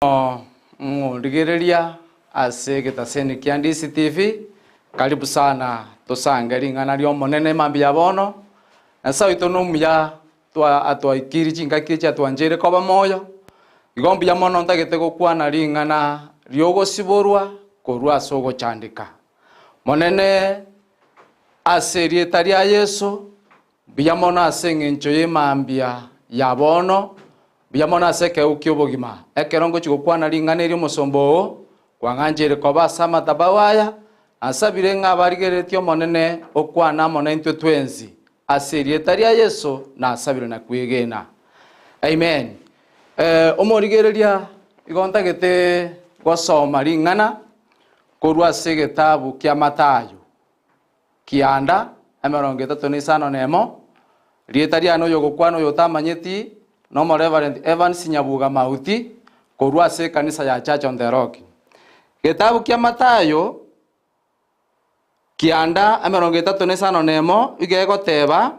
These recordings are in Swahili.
Ng'oligereria ase getaseni kia Ndisi TV. Karibu sana tosange ring'ana rio monene mambia bono nasa ito nomuya atwaikiri chingaki chia twanjire koba moyo igombi ya mono ntagete gokwana ring'ana riogosiborwa korwa ase ogochandika monene ase rieta ria Yesu biya mono ase eng'encho y'emambia ya bono biya mono ase keukia obogima ekero ngochi gokwana ring'ana erio omosombo kwang'anchire koba ase amatabao aya asabire ng'abarigeretio monene okwana mono intwe twensi ase rieta ria Yesu na asabire na kwegena amen. Omorigereria igontagete gosoma ring'ana korwa ase getabu kia Matayo kianda 35 rieta ria no yogokwana oyo tamanyeti no Reverend Evans Nyabuga Mauti korwa ase kanisa ya Church on the Rock. Getabu kia Matayo kianda 35 igegoteba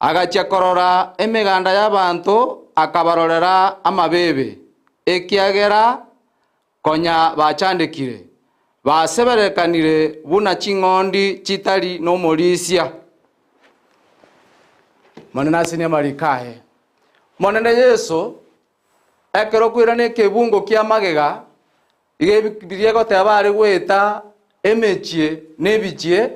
agachia korora emeganda y'abantu akabarorera amabebe ekiagera konya bachandikire baseberekanire buna ching'ondi chitari no morisia monene asine marikae monene Yesu ekero kwirane kebungo kia magega igebirie goteba ari gweta emechie nebichie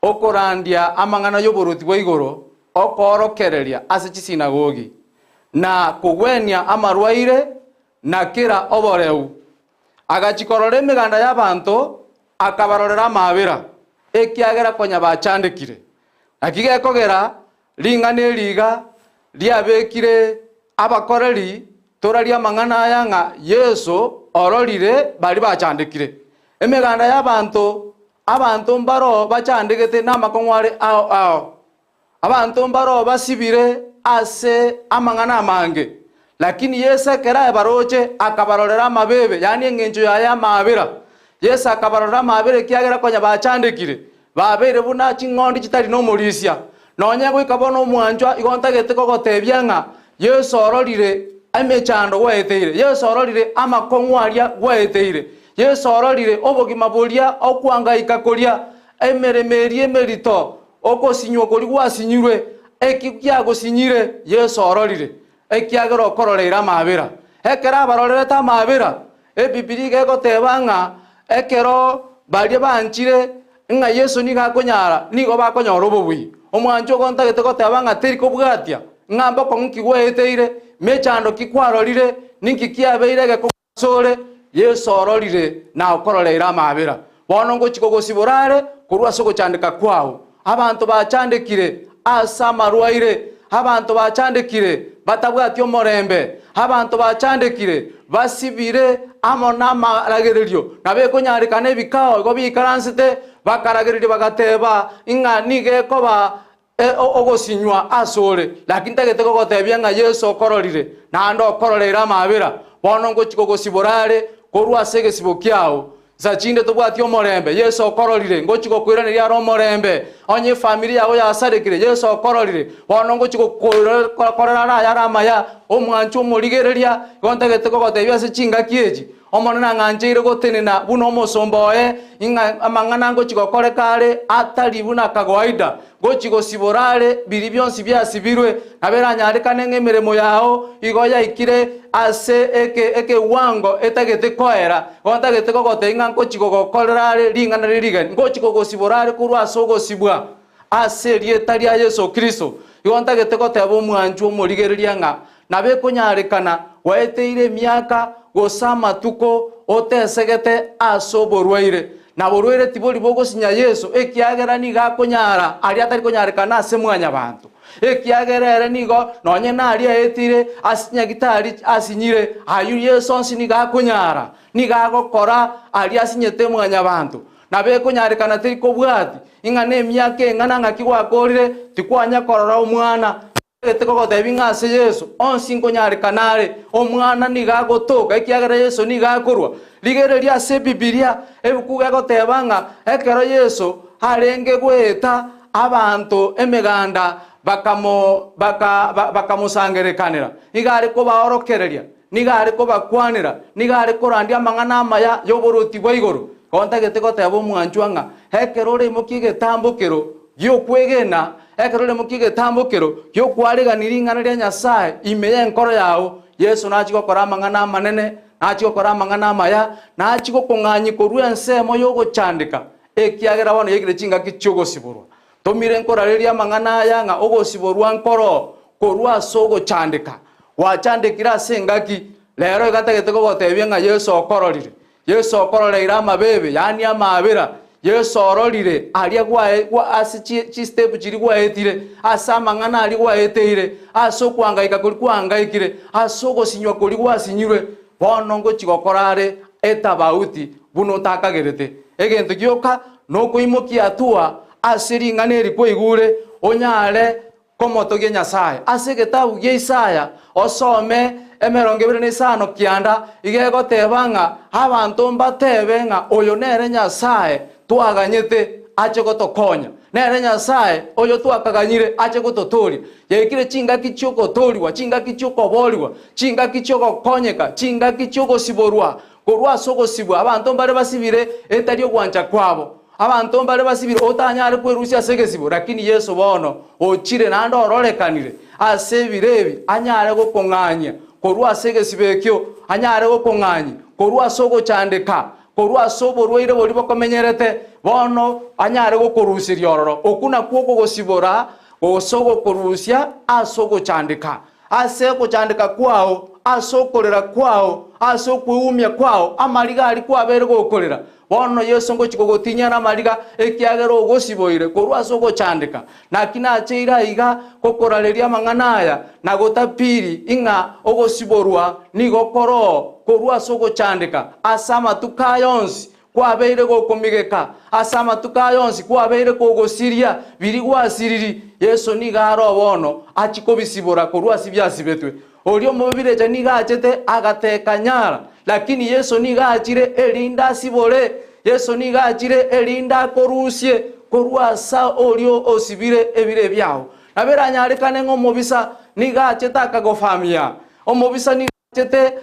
okorandia amang'ana y'oboroti bwa igoro okorokereria ase chisinagogi na kugwenia amarwaire na kira oboreu agachikorora emeganda y'abantu akabarorera amabera ekiagera konya bachandikire akigekogera ring'ana eriga riabekire abakoreri toraria amang'ana aya ng'a Yesu ororire bari bachandikire emeganda y'abantu abantu mbaro bachandegete namakongware ao abantu mbaro basibire ase amang'ana amange lakini Yesu kera baroche akabarorera amabebe yani eng'encho ya mabera Yesu akabarorera amabere kiagera konya bachandekire babere buna ching'ondi chitari no morisia nonye gwikabona omwanjwa igontagete kogotebia ng'a Yesu ororire emechando gweteire Yesu ororire amakongwaria gweteire Yesu ororire obogima boria okwangaika koria emeremerie emerito okosinywa kori gwasinyirwe ekikia gosinyire Yesu ororire ekiagera okororeira amabera ekera barorereta amabera ebibiri gegoteba ng'a ekero baria banchire ng'a Yesu niga konyara nigo bakonyora obobui omwancho gontagete goteba ng'a teri kobwatia ng'ambo konki gweteire mechando kikwarorire ninki kiabeire gekosore Yesu ororire na okororeira amabera bono ngochiko gosiborare korwa ase ogochandika kwao abantu bachandikire ase amarwaire abantu bachandikire batabwati omorembe abantu bachandikire basibire amo n'amaragererio nabekonyarikana ebikao igo bikaransete bakaragererio bagateba ing'a nigekoba ogosinywa asore lakini tagete gogotebia ng'a Yesu okororire naende okororeira amabera bono ngochiko gosiborare korwa ase egesibo kiao zachinde tobwati omorembe Yesu okororire ngochiko kwiraneria aro omorembe onye familia yago yasarekire Yesu okororire bono ngochiko korera ara amaya omwancho omorigereria gontagete gogotebia ase chingaki echi omonene ang'ancheire gotenena buna omosomboe ing'a amang'ana ngochiko korekare atari buna kawaida ngochiko siborare biri bionsi biasibirwe naberanyarekane ng'emeremo yao igo yaikire ase eke wango etagete koera gontagete gogote ing'a ngochiko gokorerare ring'ana ririgani ngochiko gosiborare korwa ase ogosibwa ase rieta ria Yesu Kristo igontagete goteba omwancho omorigereria ng'a nabekonyarekana waeteire emiaka gosa amatuko otesegete ase oborwaire na borwaire tibori bogosinya Yesu ekiagera niga akonyara ari atari konyarekana ase mwanya bantu ekiagera ere nigo nonye nari aetire asinyagitari asinyire ayu Yesu onsi niga akonyara niga agokora ari asinyete mwanya bantu nabekonyarekana teri kobwati ing'a nemiaka eng'ana ng'aki gwakorire tikwanya korora omwana eteko gotebi ng'a ase Yesu onsi nkonyarekanare omwana niga agotoka ekiagera Yesu niga akorwa rigereria ase Bibilia ebuku gegoteba ng'a ekero Yesu arenge gweta abantu emeganda bakamusangerekanera igari kubaorokereria niga ari kobakwanira niga ari korandia amang'ana amaya yoboroti bwa igoro kontagete goteba omwanchwa ng'a ekero oremoki egetambokero giokwegena ekero oremoki egetambokero giokwareganiri ing'ana ria Nyasaye ime ya enkoro yao Yesu nachi gokora amang'ana amanene nachi gokora amang'ana amaya nachi gokong'anyi korwa ensemo yogochandeka ekiagera bono yegire chingaki chiogosiborwa tomire nkorareria amang'ana aya ng'a ogosiborwa nkoro korwa ase ogochandeka wachandekire ase engaki lero igatagete gogotebia ng'a Yesu okororire Yesu okororeire amabebe yani amabera Yesu ororire aria ase step chiri gwaetire ase amang'ana ari gwaeteire ase okwangaika kori kwangaikire ase ogosinywa kori gwasinyirwe bono ngochigokorare etabauti buno otakagerete egento gioka nokoimokia atua ase ring'ana eri kwaigure onyare komotogia Nyasaye ase egetabu gia Isaya osome 25 igegoteba ng'a abanto mbatebe ng'a oyo nere Nyasaye twaganyete ache gotokonya nere Nyasaye oyo twakaganyire ache gototoria yaikire chingaki chiogotoriwa chingaki chiokoboriwa chingaki chiogokonyeka chingaki chiogosiborwa korwa ase ogosibwa abanto mbare basibire etari ogwancha kwabo abantu mbare basibire otanyare kwerusia ase egesibo lakini Yesu bono ochire nande ororekanire ase ebirebi anyare gokong'anya korwa ase egesibo ekio anyare gokong'anyi korwa ase ogochandeka korwa ase oborwaire bori bokomenyerete bono anyare gokorusiria ororo okuna kwa okogosibora gose ogokorusia ase ogochandeka ase ogochandeka kwao ase okorera kwao ase okweumia kwao amariga ari kwabere gokorera bono Yesu ngochikogotinya na mariga ekiagera ogosiboire korwa ase ogochandeka nakina acheira iga gokorareria amang'ana aya na gotapiri ing'a ogosiborwa nigokoro korwa ase ogochandeka ase amatuka yonsi kwabeire gokomigeka ase amatuka yonsi kwabeire kogosiria biri gwasiriri Yesu nigaro bono achikobisibora korwa ase biasibetwe orio mobireja nigachete agateka nyara lakini Yesu nigachire erinda sibore Yesu nigachire erinda korusie korwa asa orio osibire ebire byao nabera nyarekane ngo mobisa nigachete akagofamia omobisa nigachete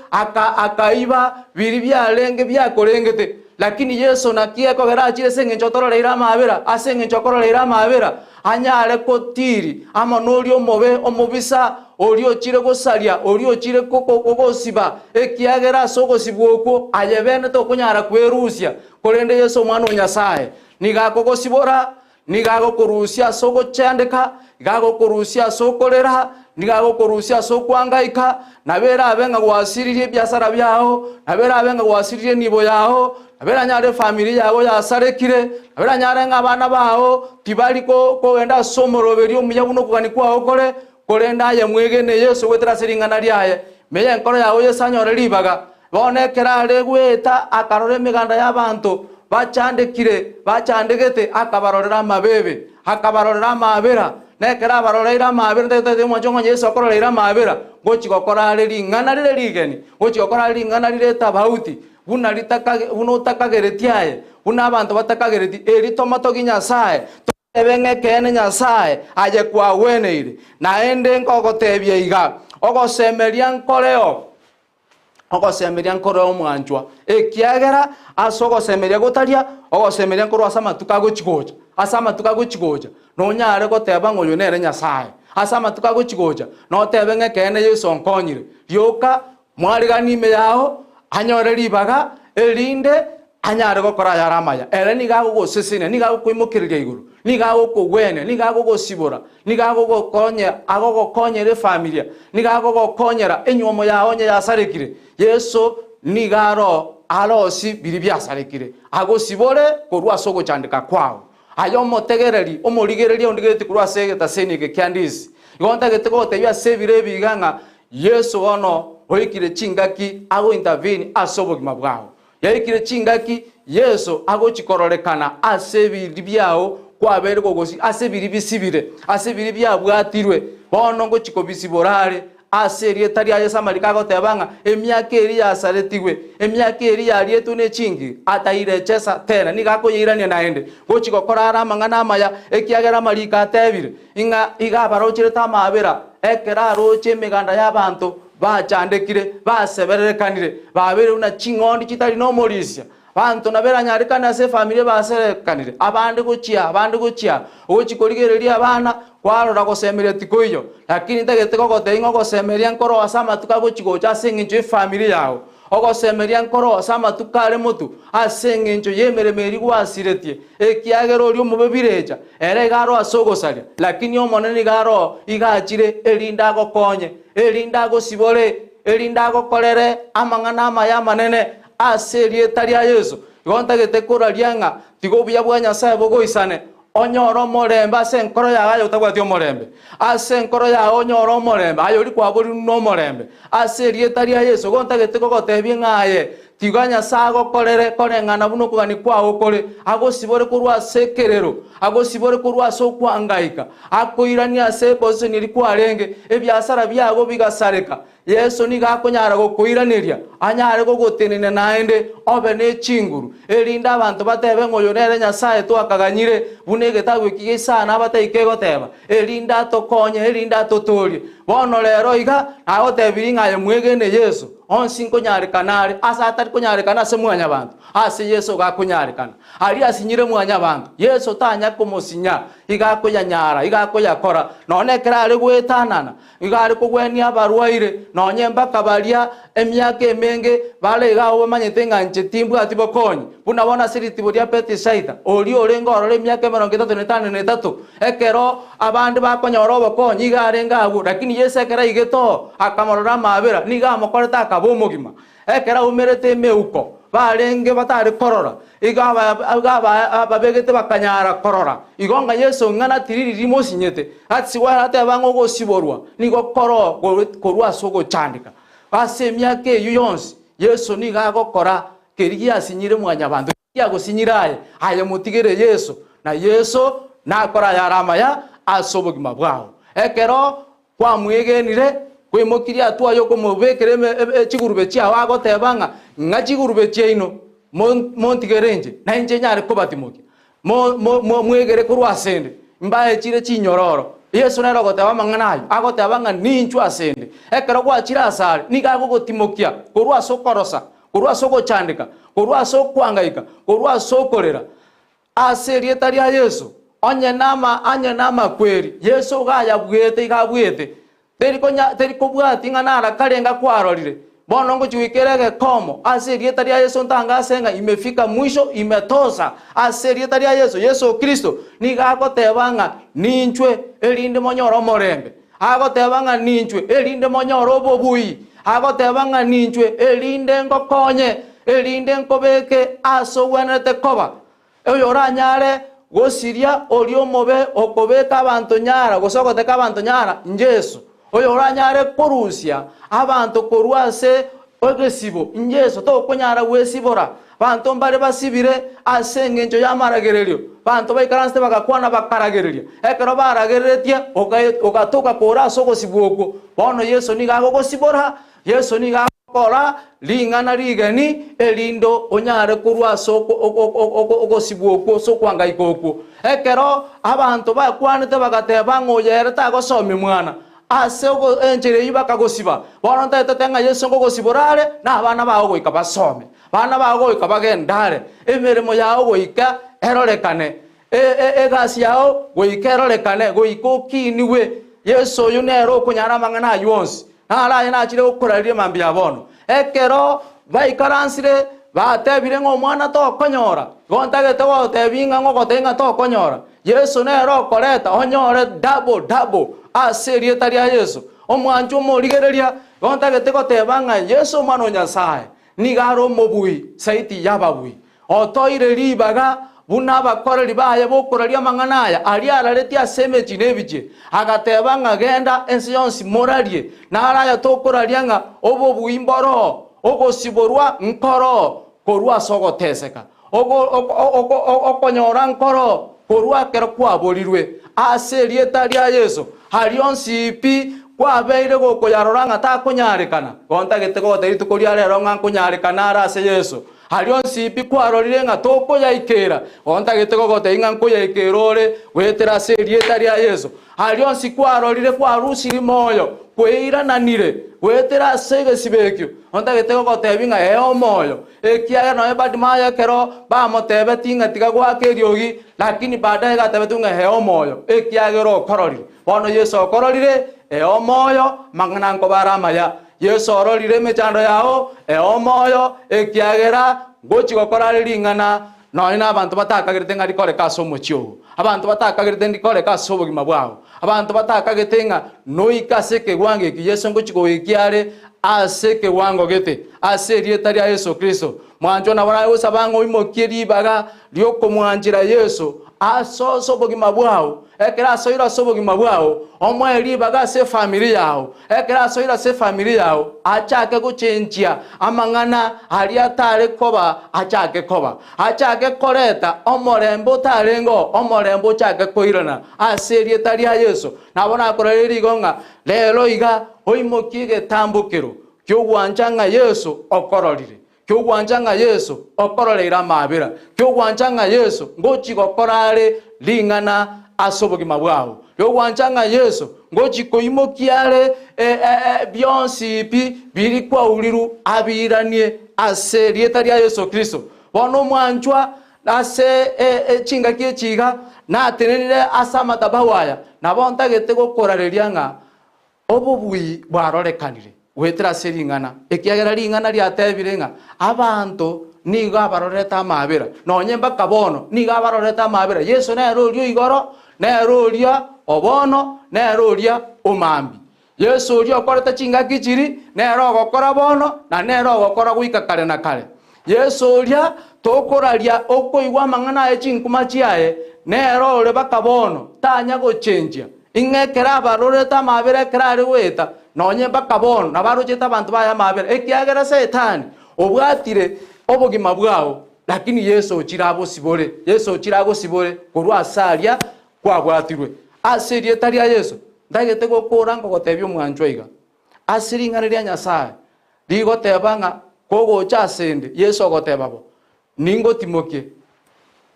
akaiba biri byalenge byakorengete lakini Yesu nakie kogera achire sengencho tororeira amabera asengencho kororeira amabera anyare kotiri ama norio mobe omobisa orio chire gosaria orio chire kokosiba ekiagera ase ogosibwoko ayebene tokonyara kwerusia korende Yesu omwana Nyasaye nigakogosibora nigagokorusia ase ogochandeka nigagokorusia ase okorera nigagokorusia ase okwangaika nabera abenga gwasiririe biasara byao nabera abenga gwasiririe nibo yao nabera nyare family yao yasarekire nabera nyare ng'abana bao tibali kogenda somoroberio omuyabuno okogani kwao kore korenda aye mwegene Yesu gwetera siring'ana riaye meye enkoro yao Yesu anyore ribaga bonekera are gweta akarore emiganda y'abanto bachandegete akabarorera amabebe akabarorera amabera nekera abaroreira amabera tete mwanchongo Yesu akororeira amabera gochigokora are ring'ana rire rigeni gochigokora ring'ana rire tabauti buna utakageretiaye buna abantu batakagereti eritomotogi Nyasaye tebenge kene Nyasaye aje kwaweneire naende nkogotebia iga ogosemeria nkoreo mwanchwa ekiagera asogosemeria gotaria ogosemeria nkoro asa matuka gochigoja nonyare goteba ng'oyo nere Nyasaye asa matuka gochigoja notebe ng'ekene Yesu onkonyire rioka mwarigani ime yao anyore ribaga erinde anyare gokora yaramaya ere nigagogosesenia nigagokoimokereria iguru nigagokogwene nigagogosibora agogokonyere familia nigagogokonyera enyomo yao onye yasarekire Yesu nigaro arosi biri byasarekire agosibore korwa ase ogochandeka kwao ayo motegereri omorigereria ondigereti korwa ase egetasenike kiandisi igontagete gotebia ase ebire ebigang'a Yesu bono oikire chingaki ago intervene ase obogima bwao yaikire chingaki Yesu agochikororekana ase biri byao kwabere gogosi ase biri bisibire ase biri byabwatirwe bono ngochikobisiborare ase rieta ria Yesu amarika gotebanga emiaka eri yasaretigwe emiaka eri yarietu ne chingi atairechesa tena nigakoyirania naende gochigokora ara amang'ana amaya ekiagera marika atebire inga igabarochire tamabera ekera roche emiganda y'abantu bachandekire baseberekanire babere una chingondi kitali no morisia bantu nabera nyarikana se family baserekanire abandi guchia uchikorigeriria abana kwarora gosemeria tikoyo lakini ndagete gogotengo gosemeria nkoro asama tukagochigocha singinje family yao ogosemeria nkoro asama tukare mutu asenginjo yemeremeri gwasiretie ekiagero ri omubebireja ere garo asogosaria lakini omoneni garo igachire erinda gokonye erinda gosibore erinda gokorere amangana amaya manene aserie taria Yesu gontagete korarianga tigobuya bwa Nyasaye bogoisane onyoro morembe ase nkoro yaga yotabwatio morembe ase nkoro ya onyoro morembe ayori kwabori no morembe aserie taria Yesu gontagete gogotebi ngaye tiganya sago korere korengana buno kugani kwawo kore agosibore kurwa sekerero agosibore kurwa so kwangaika akoirania se position iri kwarenge ebyasara byago bigasareka Yesu ni gakonyara gokoiraniria anyare gogotenene naende obe ne chinguru erinda abantu batebe ngoyo nere Nyasaye to akaganyire bunege tagwikige sana bataike goteba erinda tokonye erinda totorie bono lero iga agotebiri ngaye mwegene Yesu onsinko nyarekanare asatari konyarekana se mwanya abantu ase Yesu gakonyarekana ari asinyire mwanya abantu Yesu tanya komosinya igakoyanyara igakoyakora none kerare gwetanana igari kugwenia barwaire nonye mpaka baria emyaka emenge bale gawo manyete nganje timbu atibokonyi bunabona siritiburia petisaida oli orengoro le myaka 35 ekero abandi bakonyora obokonyi igare ngago lakini Yesu ekera igeto akamorora mabera niga mokoreta akabomogima ekera umerete meuko barenge batari korora igaba babegete bakanyara korora igonga Yesu ngana tiriri mosinyete atsiwa ate bango gosiborwa nigo koro korwa sogo chandika ase myaka yonse Yesu niga gokora kerigia asinyire mwanya bantu ya gosinyiraye aye mutigere Yesu na Yesu nakora yarama ya asobogima bwao ekero kwa mwegenire kwimokiria atwa yoko mubekere chigurube chia wagotebanga nga chigurube chiino montigerenje na inje nyare kobatimoki mwegere kurwasende mbaye chire chinyororo Yesu nero goteba manganayo agotebanga ninchu asende ekero gwachira asare nigago gotimokia kurwa sokorosa kurwa soko chandika kurwa soko kwangaika kurwa sokorera aserie taria Yesu anye nama kweri Yesu gaya bwete igabwete teriko bwati ngana karenga kwarorire bono ngo chiwikerege komo aserie taria Yesu ntanga senga imefika mwisho imetosa aserie taria Yesu Kristo nigagotebanga ninchwe elinde monyoro morembe agotebanga ninchwe elinde monyoro bobui agotebanga ninchwe elinde ngokonye elinde nkobeke asogwenete koba eyoranyare gosiria oriomobe okobeka abantu nyara gosogoteka abantu nyara Yesu oyoranyare korusia abantu korwase ogesibo Yesu to konyara wesibora bantu mbare basibire asengenjo yamaragererio bantu baikaranste bagakwana bakaragereria ekero baragereretia ogatoka kora sogosibwoko bono Yesu nigago gosibora Yesu nigakora lingana rigani elindo onyare kurwa soko ogosibwoko sokwangaikoko ekero abantu bakwanete bagateba ngoyere tagosome mwana ase ogo enjere yibaka gosiba bono ntatetenga Yesu ngo gosiborare na abana bawo goika basome bana bawo goika bagendare emeremo yawo goika erorekane egasi yawo goika erorekane goiko kiniwe Yesu yunero kunyara mangana yonsi nara na chire okorarie mambi abono ekero baikaransire batebire ngo mwana to konyora gontagete gotebinga ngo gotenga to konyora Yesu nero koreta onyore double aserie taria Yesu omwanju morigereria gontagete gotebanga Yesu mwana Nyasaye nigaro mobui saiti yababui otoire ribaga buna bakoreri baye bokoraria manganaya ari arareti aseme chinebije agatebanga genda ensi yonsi morarie naraya tokoraria nga obo buimboro ogosiborwa nkoro korwa sogoteseka okonyora nkoro korwa kero kwaborirwe aserie taria Yesu hari onsipi kwabeire gokoyarora nga takonyarekana gontagete goteri tukoria rero nga konyarekana arase Yesu hari onsipi kwarorire nga tokoyaikera gontagete gogote nga nkoyaikerore wetera serie taria Yesu hari onsi kwarorire kwarusiri moyo kweira nanire wetera sege sibekyo onta getego gotebinga eo moyo ekiaga no ebadi maya kero ba motebe tinga tiga gwakeriogi lakini baadaye gatebe tunga eo moyo ekiaga ro korori bono Yesu kororire eo moyo mangananko baramaya Yesu ororire mechando yao eo moyo ekiagera gochi gokorare ringana noina abantu batakagirite ngari kore kaso mochio abantu batakagirite ndikore kaso bogima bwao abantu batakagirite nga noikaseke wange ki Yesu ngochiko ikiare aseke wango gete aserie tari ya Yesu Kristo mwanjo na bana yo sabango imokiri baga lyoko mwanjira Yesu aso bogima bwao ekera soira sobogima bwao omweli baga se family yao ekera soira se family yao achake guchenjia amangana ali atare koba achake koba achake koreta omorembo tarengo omorembo chake koirana aserie tari ya Yesu nabona koreri gonga lero iga oimokige tambukiro kyogwanjanga Yesu okororire kyogwanjanga Yesu okororera mabira kyogwanjanga Yesu ngochi gokorare lingana asobogima bwao yogwanjanga Yesu ngochiko imokiare byonsi pi biri kwa uliru abiranie ase rieta ya Yesu Kristo bono mwanjwa ase chinga kiechiga na tenenire asama tabawaya nabonta getego korareria nga obubui bwarorekanire wetera seringana ekiagera ringana riatebirenga abantu niga baroreta mabira nonyemba kabono niga baroreta mabira Yesu na erorio igoro na eroria obono na eroria omambi Yesu orio koreta chinga kichiri na erogo kora bono na erogo kora guika kare na kare Yesu oria tokoraria okoigwa mangana echinkuma chiae na erore bakabono tanya gochenjia ingekera baroreta mabira kerare weta nonyemba kabono na barojeta abantu baya mabira ekiagera setani obwatire obogima bwao lakini Yesu ochirabo sibore Yesu ochirago sibore korwa asaria kwa bwatirwe aserie tari ya Yesu ndagete gokora ngo gotebyo mwanjwaiga asiringaneria Nyasaye rigotebanga kogo chasende Yesu ogotebabo ningo timokie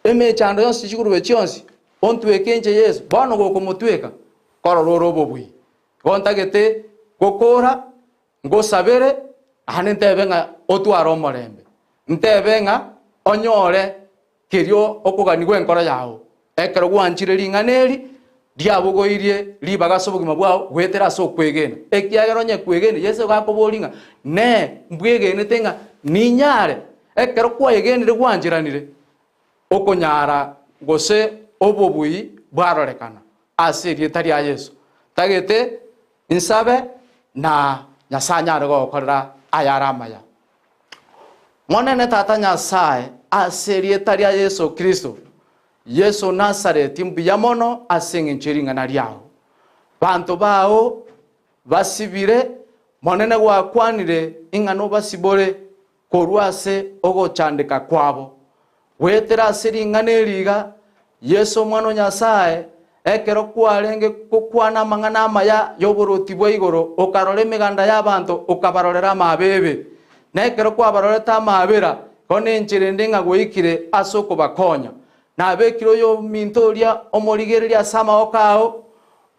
emechando yonsi chigurube chionsi ontwekenje Yesu bono gokomutweka korororo bobui gontagete gokora ngosabere ahanentebenga otwaro morembe ntebenga onyore kirio okuganigwe enkora yao ekero gwanchire ringaneri diabugoirie libagasobogima bwao gwetera so kwegena ekiagero nye kwegena Yesu gakoboringa ne mbwegene tenga ninyare ekero kwaegenire gwanjiranire okonyara gose obobui bwarorekana asirie tari ya Yesu tagete insabe na Nyasanya gokorera ayaramaya monene tata Nyasaye aserie tari ya Yesu Kristo Yesu Nazareti mbiyamono asengenchiringa nariao bantu bao basibire monene gwakwanire ingano basibore korwase ogochandika kwabo wetera siringane eriga Yesu mwana Nyasaye ekero kwarenge kukwana mangana maya yoboroti bwaigoro okarore miganda y'abantu okabarorera mabebe nekero kwabaroreta mabera kone nchirende nga goikire asoko bakonya na bekiro yo mintoria omorigereria sama okao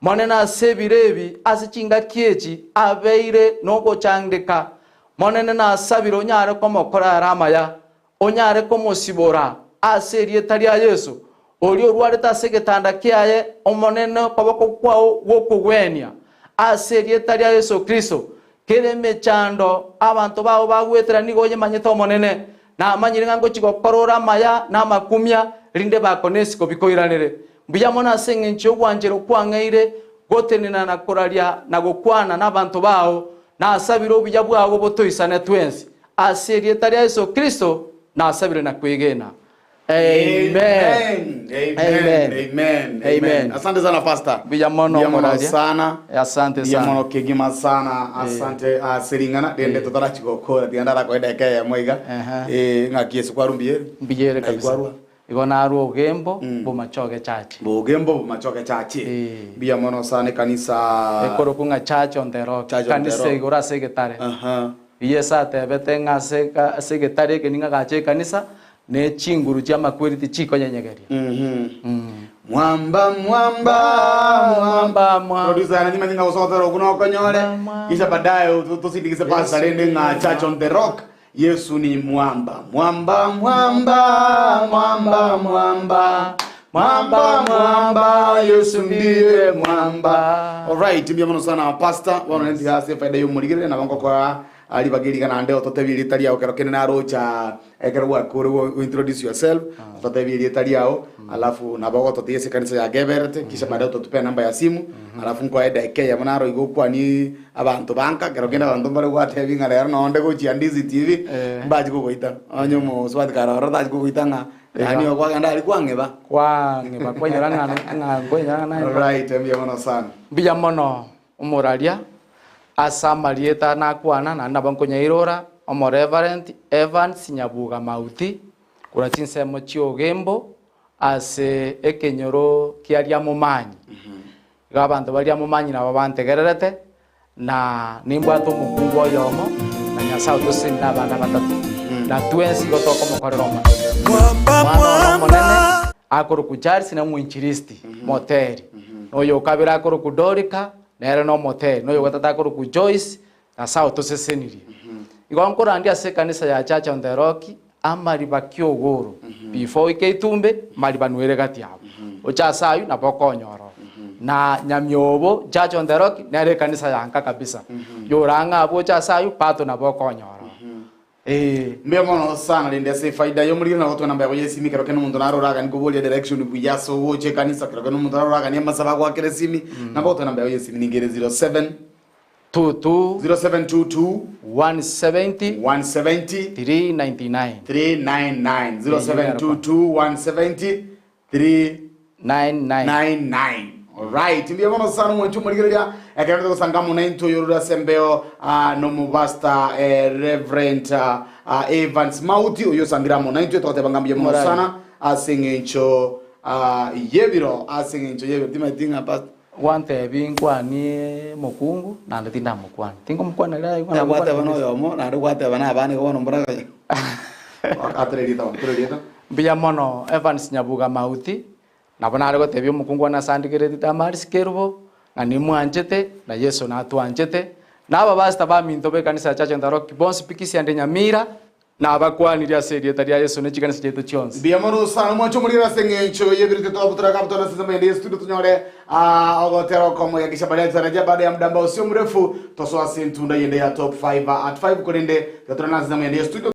monena sebirebi asichinga kiechi abeire noko chandeka monene na sabiro nyare komokora ramaya onyare komosibora aserie tari ya Yesu orio rwareta segetanda kiaye omonene koboko kwao wokugwenia aserie tari ya Yesu Kristo kere mechando abantu bao bagwetera nigoye manyeto monene na manyiringa ngo chigokorora maya na makumya rinde bakonesi kobikoiranire mbiyamona sengencho gwanjero kwangeire gotenena na koraria na gokwana n'abantu bao na asabiro bya bwabo botoisane twensi aserie tari ya Yesu Kristo na asabire na kwegena. Amen. Amen. Amen. Amen. Asante sana pastor. Biyamono sana. Asante sana. Biyamono kigima sana. Asante asiringana dende totara chigokora diandara ko edeke ya mwiga. Ngaki Yesu kwa rumbiere. Mbiyere kabisa. Igona aro gembo bumachoke chachi. Bugembo bumachoke chachi. Biyamono sana kanisa. Ekoro kunga chachi ondero. Kanisa igora sekretare. Yesa tebete ngaseka sekretare keninga gache kanisa ne chinguru chama kwiriti chiko nyenyegeria. Mwamba producer ananyima nyinga usotero kuna okonyole kisha baadaye tusindikize pasta lende nga Church on the Rock. Yesu ni mwamba Yesu ndiye mwamba. Alright, mbiyamo sana pastor wana ndi hase faida yo muligire na bango kwa ali bagiri kana ndeo totebiri tali yao kero kenena rocha ekero wa kuru introduce yourself totebiri tali yao alafu na bago totiese kanisa ya Gebert kisha baadaye tutupe namba ya simu alafu nko eda eke ya mnaro igokwa ni abantu banka kero kenda abantu bare wa tevi ngara no onde go chiandizi TV baji go goita anyomo swat kara rada go goita nga yani okwa ganda ali kwangeba kwa nyara ngana. Right, mbiyamo sana mbiyamo umoralia asa marieta na kwana na nabankonya irora omo Reverend Evans Nyabuga Mauti kuna chinsemo chiogembo ase ekenyoro kiaria mumanyi gabantu baria mumanyi na babantegererete na nimbwato mukungo yomo na nyasa utosinda bana batatu na twensi gotoko mukorero mwamba akoro kuchari sina muinchiristi moteri oyo kabira akoro kudorika nere no motel no yogata ko ku Joyce na sao to seseniri igonko randi ase kanisa ya Church on the Rock amari bakiogoro before ikeitumbe mari banuere gati abo ocha sayu na bokonyoro na nyamyobo Church on the Rock nere kanisa yanka kabisa yoranga abo cha sayu pato na bokonyoro mbiyamo sana linde se faida yo muri na goto namba ya Yesu mikero keno mundu naroraga nikubolia direction kuyaso woche kanisa kero keno mundu naroraga ni masaba kwa keresimi namba goto namba ya Yesu ningere 0722 170 399 0722 170 399. Alright, mbiyamo sana mwanchu muligeria ekero to sangamu na into yorura sembeo no mubasta Reverend Evans Mauti oyo sangiramo na into tote bangambye mo sana asingencho yebiro timatinga past wante binkwa ni mukungu na ndatinda mukwani tingo mukwani la na kwate bano yomo na kwate bana abane ko nombra atrelita mbiyamo Evans Nyabuga Mauti nabona rego tebyo mukungu na sandikire tamari skerbo ngani mwanjete na Yesu na tuanjete naba basta ba mintobe kanisa Church on the Rock bonsi pikisi ande Nyamira na abakwani ria serie taria Yesu ne chikanisa chetu chionse biyamoro sana mwacho mulira sengencho yebirite to butura kaptona sasa mende studio tunyore ogotero komo ya kisha baada ya baada ya muda ambao sio mrefu tosoa sentunda yende ya top 5 at 5 kolende katona sasa mende studio